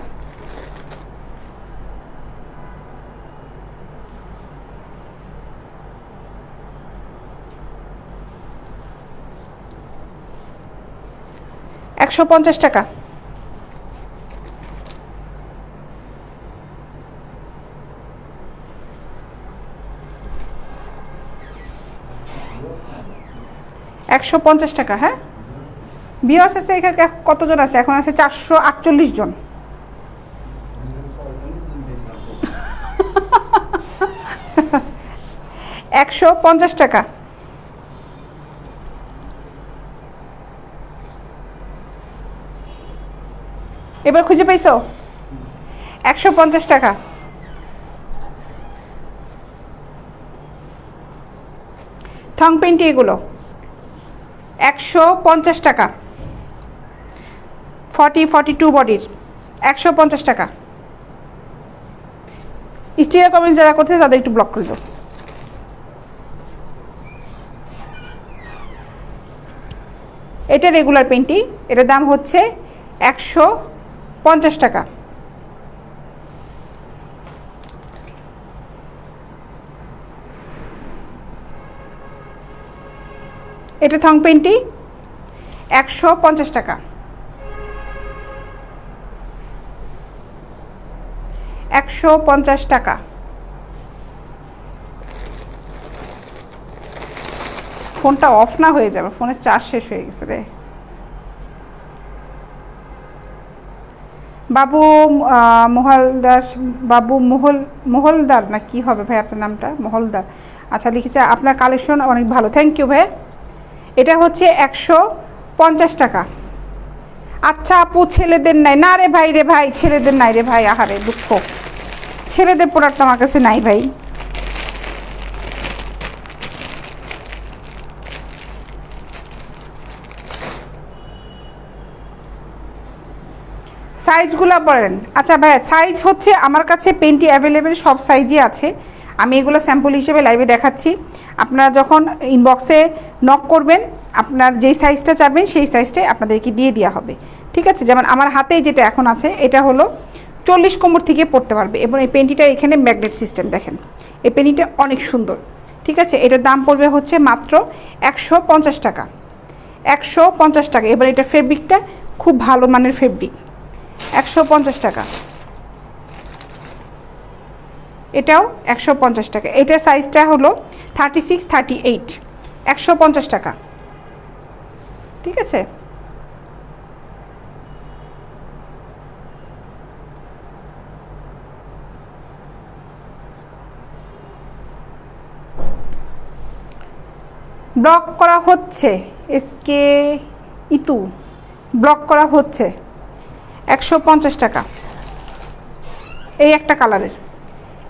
টাকা। টাকা। হ্যাঁ ভিউয়ার্স আছে এখানে কতজন আছে? এখন আছে 448 জন। টাকা। এবার খুঁজে পাইছো? 150 টাকা। থং পেন্টি এগুলো 150 টাকা, 42 বডির 150 টাকা। স্টিকার কমেন্ট যারা করছে তাদের একটু ব্লক করে দাও। এটা রেগুলার পেন্টি, এটার দাম হচ্ছে 150 টাকা। এটা থং পেন্টি 150 টাকা, 150 টাকা। ফোনটা অফ না হয়ে যাবে, ফোনের চার্জ শেষ হয়ে গেছে রে। বাবু মহলদার, বাবু মহলদার না কি হবে ভাই আপনার নামটা? মহলদার। আচ্ছা লিখেছে আপনার কালেকশন অনেক ভালো, থ্যাংক ইউ ভাই। এটা হচ্ছে 150 টাকা। আচ্ছা আপু ছেলেদের নাই? না রে ভাই, রে ভাই ছেলেদের নাই রে ভাই, আহারে দুঃখ, ছেলেদের প্রোডাক্ট আমার কাছে নাই ভাই। সাইজগুলো বলেন। আচ্ছা ভাই সাইজ হচ্ছে আমার কাছে পেন্টি অ্যাভেলেবেল সব সাইজই আছে, আমি এগুলো স্যাম্পল হিসেবে লাইভে দেখাচ্ছি। আপনারা যখন ইনবক্সে নক করবেন আপনার যেই সাইজটা চাবেন সেই সাইজটাই আপনাদেরকে দিয়ে দেওয়া হবে, ঠিক আছে? যেমন আমার হাতে যেটা এখন আছে এটা হলো 40 কোমর থেকে পড়তে পারবে, এবং এই পেন্টিটা এখানে ম্যাগনেট সিস্টেম দেখেন, এই পেন্টিটা অনেক সুন্দর, ঠিক আছে? এটার দাম পড়বে হচ্ছে মাত্র 150 টাকা, 150 টাকা। এবার এটা ফেব্রিকটা খুব ভালো মানের ফেব্রিক, 150 টাকা। এটাও 150 টাকা। এটার সাইজটা হলো 36, 38, 150 টাকা, ঠিক আছে? ব্লক করা হচ্ছে, এসকে ইতু ব্লক করা হচ্ছে, 150 টাকা। এই একটা কালারের,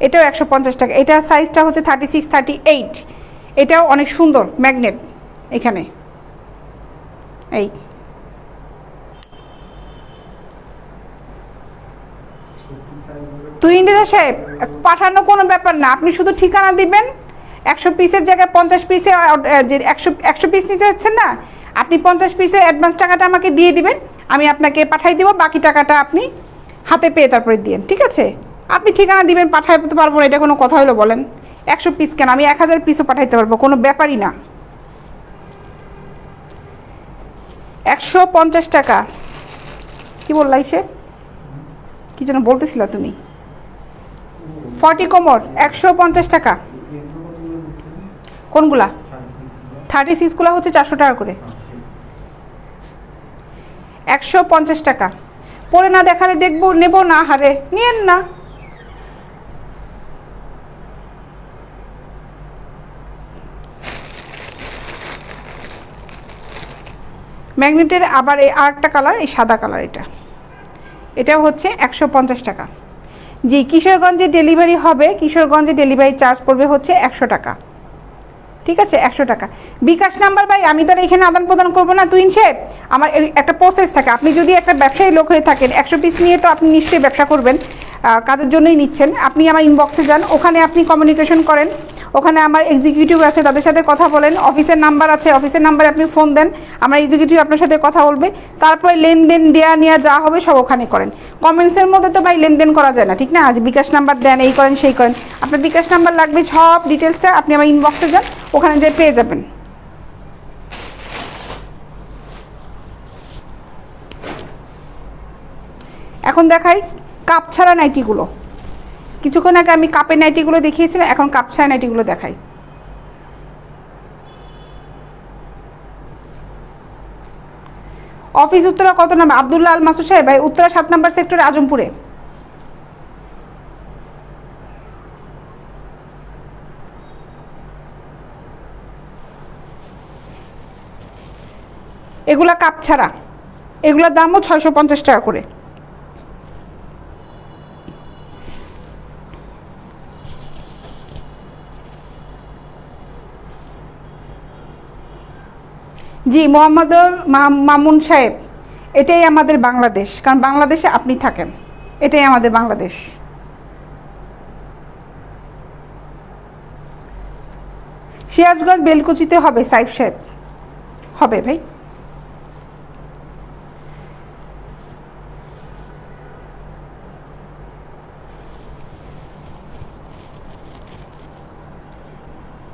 এটাও 150 টাকা। এটার সাইজটা হচ্ছে 36, 38, এটাও অনেক সুন্দর ম্যাগনেট এখানে। এই তুই ইন্ডিয়া সাহেব পাঠানো কোনো ব্যাপার না, আপনি শুধু ঠিকানা দিবেন, 100 পিসের জায়গায় 50 পিসে যে 100 পিস নিতে যাচ্ছেন না, আপনি 50 পিসের অ্যাডভান্স টাকাটা আমাকে দিয়ে দিবেন, আমি আপনাকে পাঠিয়ে দিব, বাকি টাকাটা আপনি হাতে পেয়ে তারপরে দিন, ঠিক আছে? আপনি ঠিকানা দিবেন, পাঠাইতে পারবো না, এটা কোনো কথা হলো বলেন? 100 পিস কেন, আমি 1000 পিসও পাঠাইতে পারবো, কোনো ব্যাপারই না। 150 টাকা। কি বললাই সে, কি যেন বলতেছিলা তুমি? 40 কোমর 150 টাকা। কোনগুলা? 36গুলা হচ্ছে 400 টাকা করে। 150 টাকা। পরে না দেখালে দেখবো, নেবো না, হারে নিয়েন না। ম্যাগনেটের আবার এই আরেকটা কালার, এই সাদা কালার, এটাও হচ্ছে 150 টাকা। জি, কিশোরগঞ্জে ডেলিভারি হবে, কিশোরগঞ্জে ডেলিভারি চার্জ পড়বে হচ্ছে 100 টাকা, ঠিক আছে? 100 টাকা। বিকাশ নাম্বার ভাই আমি তো আর এখানে আদান প্রদান করবো না, তুই সাহেব, আমার একটা প্রসেস থাকে। আপনি যদি একটা ব্যবসায়ী লোক হয়ে থাকেন, 100 পিস নিয়ে তো আপনি নিশ্চয়ই ব্যবসা করবেন, কাজের জন্যই নিচ্ছেন। আপনি আমার ইনবক্সে যান, ওখানে আপনি কমিউনিকেশন করেন, ওখানে আমার এক্সিকিউটিভ আছে, তাদের সাথে কথা বলেন, অফিসের নাম্বার আছে, অফিসের নাম্বারে আপনি ফোন দেন, আমার এক্সিকিউটিভ আপনার সাথে কথা বলবে, তারপরে লেনদেন দেওয়া নেওয়া যা হবে সব ওখানে করেন। কমেন্টসের মধ্যে তো ভাই লেনদেন করা যায় না, ঠিক না? আজ বিকাশ নাম্বার দেন, এই করেন সেই করেন, আপনার বিকাশ নাম্বার লাগবে, সব ডিটেলসটা আপনি আমার ইনবক্সে যান, ওখানে যেয়ে পেয়ে যাবেন। এখন দেখাই কাপ ছাড়া নাইটিগুলো। কিছুক্ষণ আগে আমি কাপের নাইটিগুলো দেখিয়েছিলাম, এখন কাপ ছাড়া নাইটিগুলো দেখাই। অফিস উত্তরা কত নাম্বার? আব্দুল্লাহ আল মাসুদ সাহেব ভাই, উত্তরা 7 নম্বর সেক্টরে, আজমপুরে। এগুলা কাপ ছাড়া, এগুলোর দামও 650 টাকা করে। জি মোহাম্মদুল মামুন সাহেব, এটাই আমাদের বাংলাদেশ, কারণ বাংলাদেশে আপনি থাকেন, এটাই আমাদের বাংলাদেশ। সিরাজগঞ্জ বেলকুচিতে হবে সাইফ সাহেব, হবে ভাই।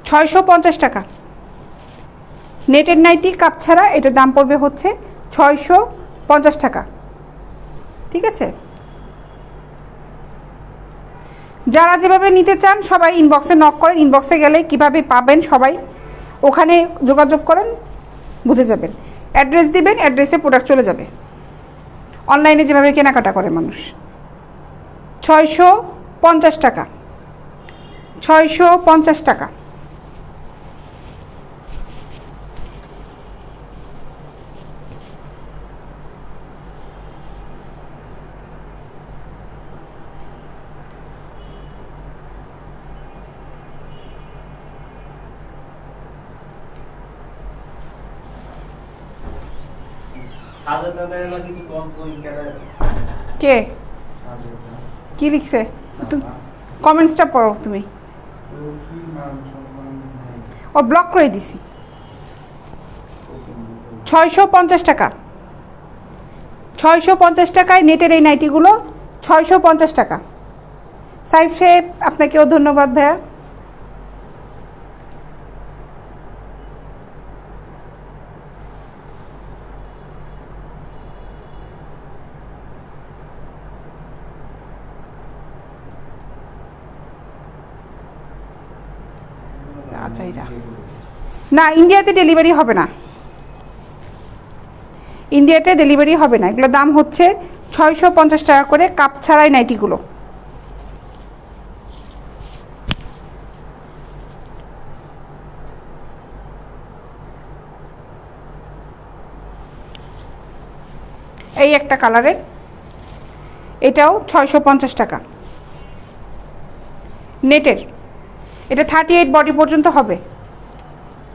$650 টাকা। নেটের নাইটি কাপ ছাড়া এটার দাম পড়বে হচ্ছে 650 টাকা, ঠিক আছে? যারা যেভাবে নিতে চান সবাই ইনবক্সে নক করেন, ইনবক্সে গেলে কিভাবে পাবেন সবাই ওখানে যোগাযোগ করেন, বুঝে যাবেন। অ্যাড্রেস দিবেন, অ্যাড্রেসে প্রোডাক্ট চলে যাবে। অনলাইনে যেভাবে কেনাকাটা করে মানুষ। 650 টাকা, 650 টাকা। কে কি লিখছে? কমেন্টসটা পড়ো তুমি। ও ব্লক করে দিছি। 650 টাকা, 650 টাকায় নেটের এই নাইটিগুলো 650 টাকা। সাইফ সাহেব আপনাকেও ধন্যবাদ ভাইয়া। আচ্ছা, না ইন্ডিয়াতে ডেলিভারি হবে না, ইন্ডিয়াতে ডেলিভারি হবে না। এগুলোর দাম হচ্ছে 650 টাকা করে, কাপ ছাড়াই নাইটিগুলো। এই একটা কালারের, এটাও 650 টাকা নেটের। এটা 38 বডি পর্যন্ত হবে,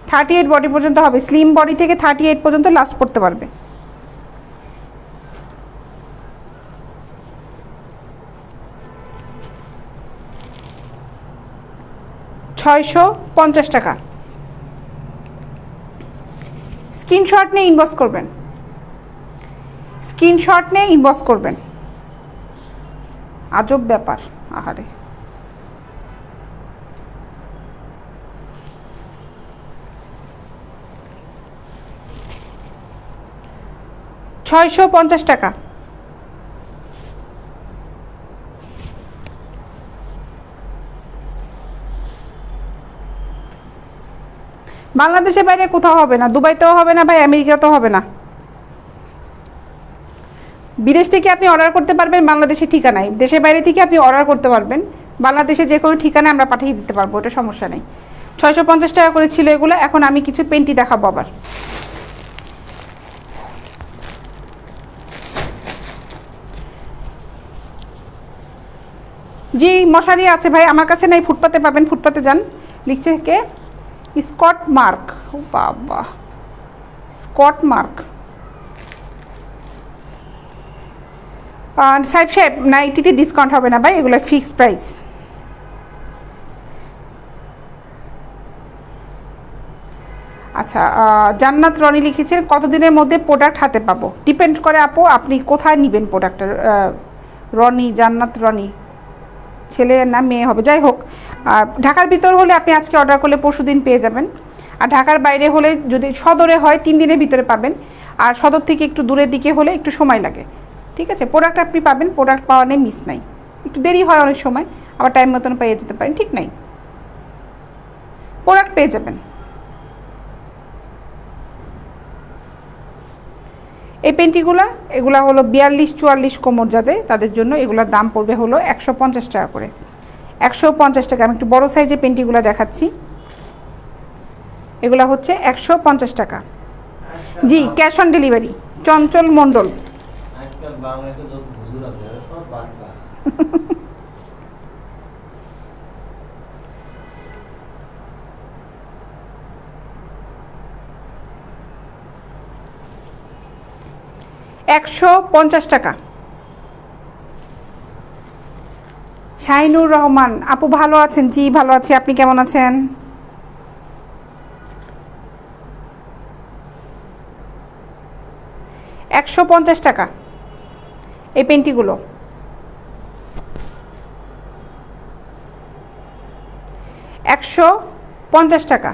38 বডি পর্যন্ত হবে, স্লিম বডি থেকে 38 পর্যন্ত লাস্ট করতে পারবে। 650 টাকা। স্ক্রিনশট নিয়ে ইনবক্স করবেন, স্ক্রিনশট নিয়ে ইনবক্স করবেন। আজব ব্যাপার, আহারে। $650 টাকা। বাংলাদেশের বাইরে কোথাও হবে না, দুবাইতেও হবে না ভাই, আমেরিকাতেও হবে না। বিদেশ থেকে আপনি অর্ডার করতে পারবেন বাংলাদেশের ঠিকানায়, দেশের বাইরে থেকে আপনি অর্ডার করতে পারবেন বাংলাদেশে যে কোনো ঠিকানায় আমরা পাঠিয়ে দিতে পারবো, ওটা সমস্যা নেই। 650 টাকা করে ছিল এগুলো। এখন আমি কিছু পেন্টি দেখাবো আবার। জি মশারি আছে ভাই, আমার কাছে নাই, ফুটপাতে পাবেন, ফুটপাতে যান। লিখছে কে? Scott mark. ও বাবা, স্কট মার্ক। সাহেব সাহেব নাইটিতে ডিসকাউন্ট হবে না ভাই, এগুলো ফিক্সড প্রাইস। আচ্ছা, জান্নাত রনি লিখেছেন কতদিনের মধ্যে প্রোডাক্ট হাতে পাবো? ডিপেন্ড করে আপু আপনি কোথায় নেবেন প্রোডাক্টটা। রনি, জান্নাত রনি, ছেলে না মেয়ে হবে, যাই হোক। ঢাকার ভিতর হলে আপনি আজকে অর্ডার করলে পরশু দিন পেয়ে যাবেন। আর ঢাকার বাইরে হলে, যদি সদরে হয় 3 দিনের ভিতরে পাবেন। আর সদর থেকে একটু দূরের দিকে হলে একটু সময় লাগে। ঠিক আছে, প্রোডাক্ট আপনি পাবেন, প্রোডাক্ট পাওয়া নেই, মিস নাই। একটু দেরি হয় অনেক সময়, আবার টাইম মতন পেয়ে যেতে পারেন, ঠিক নাই, প্রোডাক্ট পেয়ে যাবেন। এই পেন্টিগুলো, এগুলা হলো 42-44 কোমর যাদের, তাদের জন্য এগুলোর দাম পড়বে হলো 150 টাকা করে। 150 টাকা। আমি একটু বড় সাইজের পেন্টিগুলো দেখাচ্ছি। এগুলা হচ্ছে 150 টাকা। জি, ক্যাশ অন ডেলিভারি। চঞ্চল মণ্ডল। $150 টাকা। শাহিনুর রহমান আপু ভালো আছেন? জি ভালো আছি, আপনি কেমন আছেন? $150 টাকা এই পেন্টিগুলো। $150 টাকা।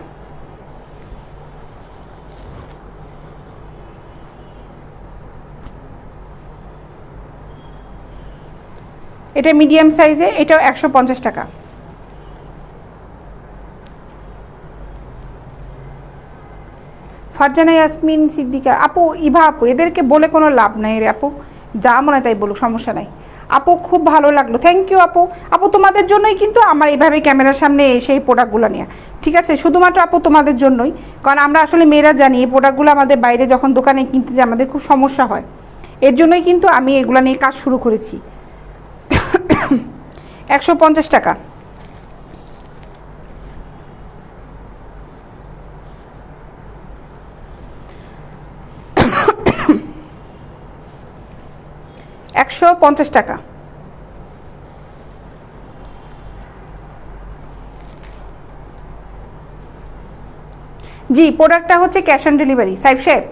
এটা মিডিয়াম সাইজে, এটাও 150 টাকা। ফারজানা ইয়াসমিন সিদ্দিকা আপু, ইভা আপু, এদেরকে বলে কোনো লাভ নাই রে আপু, যা মনে হয় তাই বলুক, সমস্যা নাই। আপু খুব ভালো লাগলো, থ্যাংক ইউ আপু। আপু তোমাদের জন্যই কিন্তু আমার এইভাবে ক্যামেরার সামনে এসে এই প্রোডাক্টগুলো নেওয়া, ঠিক আছে, শুধুমাত্র আপু তোমাদের জন্যই। কারণ আমরা আসলে মেয়েরা জানি এই প্রোডাক্টগুলো আমাদের বাইরে যখন দোকানে কিনতে যাই আমাদের খুব সমস্যা হয়, এর জন্যই কিন্তু আমি এগুলো নিয়ে কাজ শুরু করেছি। 150 টাকা। $150 টাকা। জি, প্রোডাক্টটা হচ্ছে ক্যাশ অন ডেলিভারি। সাইফ সাহেব,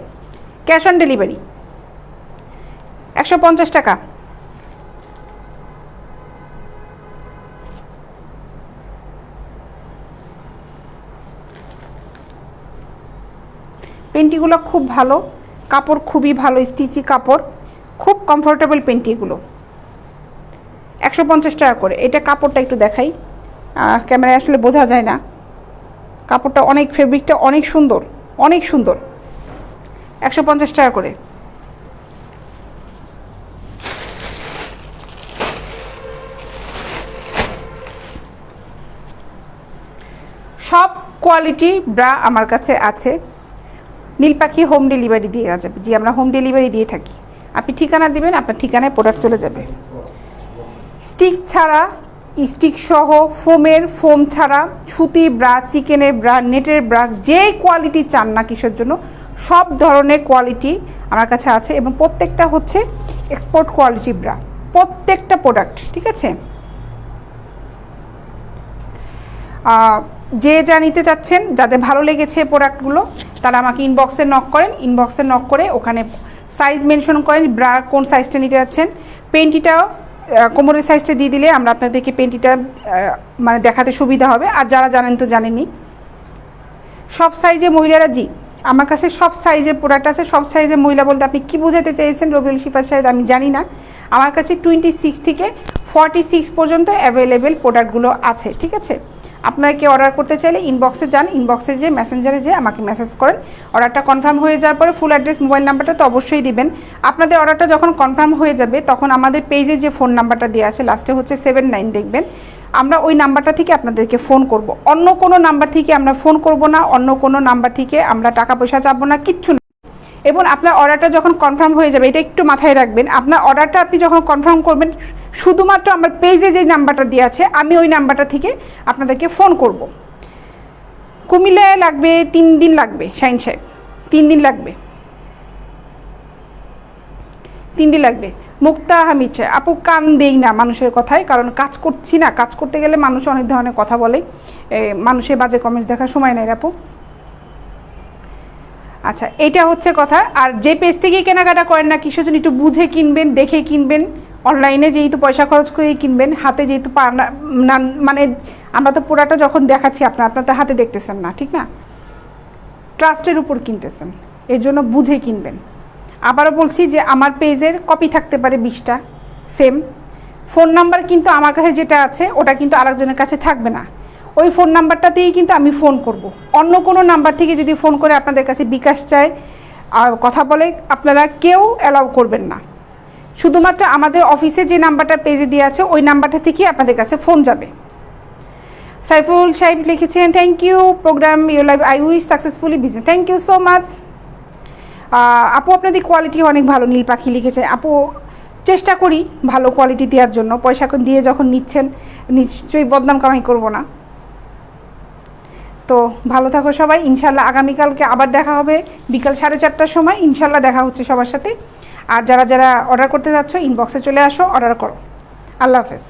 ক্যাশ অন ডেলিভারি। 150 টাকা। পেন্টিগুলো খুব ভালো, কাপড় খুবই ভালো, স্টিচি কাপড়, খুব কমফোর্টেবল পেন্টি এগুলো। 150 টাকা করে। এটা কাপড়টা একটু দেখাই, ক্যামেরায় আসলে বোঝা যায় না। কাপড়টা অনেক, ফেব্রিকটা অনেক সুন্দর, অনেক সুন্দর। 150 টাকা করে। সব কোয়ালিটি ব্রা আমার কাছে আছে। নীলপাখি হোম ডেলিভারি দিয়ে যাবে। জি, আমরা হোম ডেলিভারি দিয়ে থাকি। আপনি ঠিকানা দিবেন, আপনার ঠিকানায় প্রোডাক্ট চলে যাবে। স্টিক ছাড়া, স্টিক সহ, ফোম ছাড়া, সুতির ব্রা, চিকেনের ব্রা, নেটের ব্রা, যে কোয়ালিটি চান না কিসের জন্য, সব ধরনের কোয়ালিটি আমার কাছে আছে। এবং প্রত্যেকটা হচ্ছে এক্সপোর্ট কোয়ালিটি ব্রা, প্রত্যেকটা প্রোডাক্ট, ঠিক আছে। যে যা নিতে চাচ্ছেন, যাদের ভালো লেগেছে প্রোডাক্টগুলো, তারা আমাকে ইনবক্সে নক করেন। ইনবক্সে নক করে ওখানে সাইজ মেনশন করেন, ব্রা কোন সাইজটা নিতে যাচ্ছেন। পেন্টিটাও কোমরের সাইজটা দিয়ে দিলে আমরা আপনাদেরকে পেন্টিটা মানে দেখাতে সুবিধা হবে। আর যারা জানেন তো জানেনই, সব সাইজে মহিলারা, জি আমার কাছে সব সাইজের প্রোডাক্ট আছে। সব সাইজের মহিলা বলতে আপনি কী বোঝাতে চেয়েছেন রবিউল শিফার সাহেব আমি জানি না। আমার কাছে 26 থেকে 46 পর্যন্ত অ্যাভেলেবেল প্রোডাক্টগুলো আছে, ঠিক আছে। আপনারা কি অর্ডার করতে চাইলে ইনবক্সে যান, ইনবক্সে যেয়ে মেসেঞ্জারে যেয়ে আমাকে মেসেজ করেন। অর্ডারটা কনফার্ম হয়ে যাওয়ার পরে ফুল অ্যাড্রেস, মোবাইল নাম্বারটা তো অবশ্যই দিবেন। আপনাদের অর্ডারটা যখন কনফার্ম হয়ে যাবে তখন আমাদের পেজে যে ফোন নাম্বারটা দেওয়া আছে লাস্টে হচ্ছে 79 দেখবেন, আমরা ওই নাম্বারটা থেকে আপনাদেরকে ফোন করব। অন্য কোনো নাম্বার থেকে আমরা ফোন করব না, অন্য কোনো নাম্বার থেকে আমরা টাকা পয়সা চাবো না, কিচ্ছু না। এবং আপনার অর্ডারটা যখন কনফার্ম হয়ে যাবে, এটা একটু মাথায় রাখবেন, আপনার অর্ডারটা আপনি যখন কনফার্ম করবেন শুধুমাত্র আমার পেজে যে নাম্বারটা দেওয়া আছে আমি ওই নাম্বারটা থেকে আপনাদেরকে ফোন করব। কুমিল্লায় লাগবে 3 দিন লাগবে, শাইন সাহেব 3 দিন লাগবে, 3 দিন লাগবে। মুক্তা হামিদ সাহেব, আপু কান দেই না মানুষের কথায়, কারণ কাজ করছি না, কাজ করতে গেলে মানুষ অনেক ধরনের কথা বলে, মানুষের বাজে কমেন্টস দেখার সময় নেই আপু। আচ্ছা, এটা হচ্ছে কথা। আর যে পেজ থেকে কেনাকাটা করেন না কিসের জন্য, একটু বুঝে কিনবেন, দেখে কিনবেন। অনলাইনে যেহেতু পয়সা খরচ করে কিনবেন, হাতে যেহেতু মানে আমরা তো পুরাটা যখন দেখাচ্ছি আপনার তো হাতে দেখতেছেন না, ঠিক না, ট্রাস্টের উপর কিনতেছেন, এর জন্য বুঝে কিনবেন। আবারও বলছি যে আমার পেজের কপি থাকতে পারে 20টা সেম, ফোন নাম্বার কিন্তু আমার কাছে যেটা আছে ওটা কিন্তু আরেকজনের কাছে থাকবে না। ওই ফোন নাম্বারটাতেই কিন্তু আমি ফোন করব। অন্য কোনো নাম্বার থেকে যদি ফোন করে আপনাদের কাছে বিকাশ চায় আর কথা বলে, আপনারা কেউ অ্যালাউ করবেন না। শুধুমাত্র আমাদের অফিসে যে নাম্বারটা পেজে দেওয়া আছে ওই নাম্বারটা থেকেই আপনাদের কাছে ফোন যাবে। সাইফুল সাহেব লিখেছেন, thank you programme your life, I wish successfully business. Thank you so much আপু, আপনাদের কোয়ালিটি অনেক ভালো। নীল পাখি লিখেছে, আপু চেষ্টা করি ভালো কোয়ালিটি দেওয়ার জন্য, পয়সা দিয়ে যখন নিচ্ছেন নিশ্চয়ই বদনাম কামাই করব না। তো ভালো থাকো সবাই, ইনশাল্লাহ আগামীকালকে আবার দেখা হবে বিকাল 4:30টার সময়, ইনশাল্লাহ দেখা হচ্ছে সবার সাথে। আর যারা যারা অর্ডার করতে যাচ্ছ ইনবক্সে চলে আসো, অর্ডার করো। আল্লাহ হাফেজ।